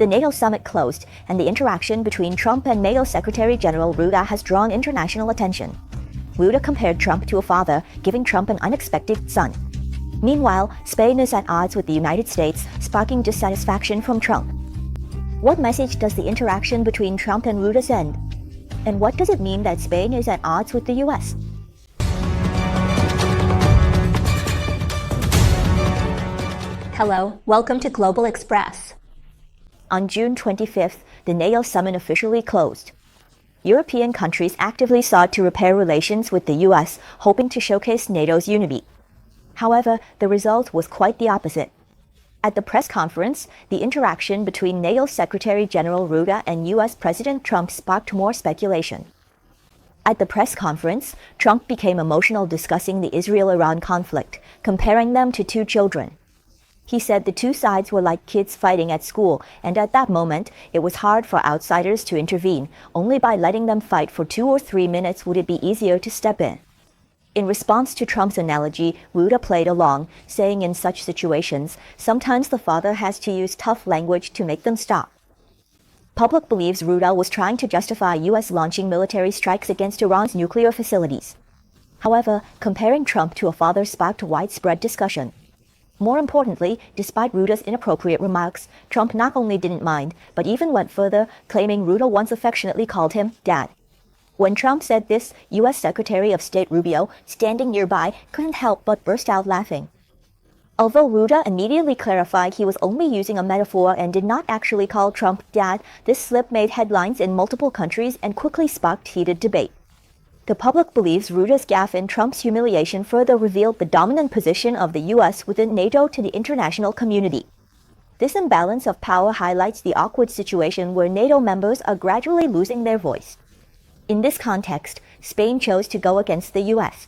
The NATO summit closed, and the interaction between Trump and NATO Secretary General Rutte has drawn international attention. Rutte compared Trump to a father, giving Trump an unexpected son. Meanwhile, Spain is at odds with the United States, sparking dissatisfaction from Trump. What message does the interaction between Trump and Rutte send? And what does it mean that Spain is at odds with the US? Hello, welcome to Global Express. On June 25th, the NATO summit officially closed. European countries actively sought to repair relations with the US, hoping to showcase NATO's unity. However, the result was quite the opposite. At the press conference, the interaction between NATO Secretary General Rutte and US President Trump sparked more speculation. At the press conference, Trump became emotional discussing the Israel-Iran conflict, comparing them to two children. He said the two sides were like kids fighting at school, and at that moment, it was hard for outsiders to intervene. Only by letting them fight for 2 or 3 minutes would it be easier to step in. In response to Trump's analogy, Rutte played along, saying in such situations, sometimes the father has to use tough language to make them stop. Public believes Rutte was trying to justify US launching military strikes against Iran's nuclear facilities. However, comparing Trump to a father sparked widespread discussion. More importantly, despite Rutte's inappropriate remarks, Trump not only didn't mind, but even went further, claiming Rutte once affectionately called him Dad. When Trump said this, U.S. Secretary of State Rubio, standing nearby, couldn't help but burst out laughing. Although Rutte immediately clarified he was only using a metaphor and did not actually call Trump Dad, this slip made headlines in multiple countries and quickly sparked heated debate. The public believes Rutte's gaffe and Trump's humiliation further revealed the dominant position of the U.S. within NATO to the international community. This imbalance of power highlights the awkward situation where NATO members are gradually losing their voice. In this context, Spain chose to go against the U.S.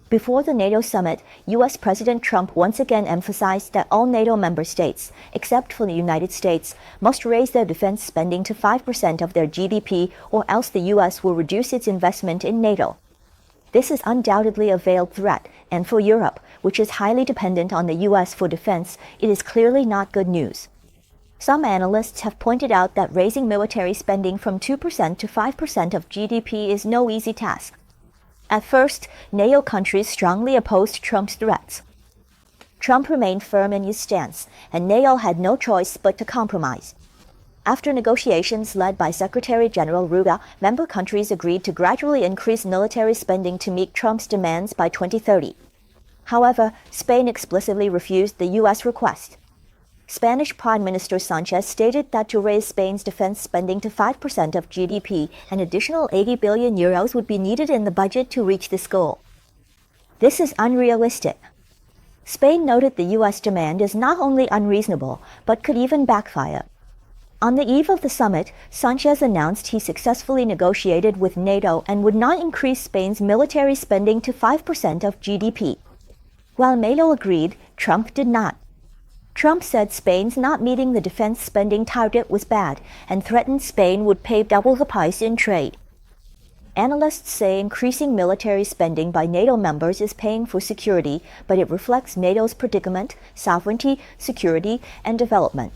Before the NATO summit, U.S. President Trump once again emphasized that all NATO member states, except for the United States, must raise their defense spending to 5% of their GDP, or else the U.S. will reduce its investment in NATO. This is undoubtedly a veiled threat, and for Europe, which is highly dependent on the U.S. for defense, it is clearly not good news. Some analysts have pointed out that raising military spending from 2% to 5% of GDP is no easy task. At first, NATO countries strongly opposed Trump's threats. Trump remained firm in his stance, and NATO had no choice but to compromise. After negotiations led by Secretary General Rutte, member countries agreed to gradually increase military spending to meet Trump's demands by 2030. However, Spain explicitly refused the U.S. request. Spanish Prime Minister Sanchez stated that to raise Spain's defense spending to 5% of GDP, an additional 80 billion euros would be needed in the budget to reach this goal. This is unrealistic. Spain noted the U.S. demand is not only unreasonable, but could even backfire. On the eve of the summit, Sanchez announced he successfully negotiated with NATO and would not increase Spain's military spending to 5% of GDP. While NATO agreed, Trump did not. Trump said Spain's not meeting the defense spending target was bad and threatened Spain would pay double the price in trade. Analysts say increasing military spending by NATO members is paying for security, but it reflects NATO's predicament, sovereignty, security, and development.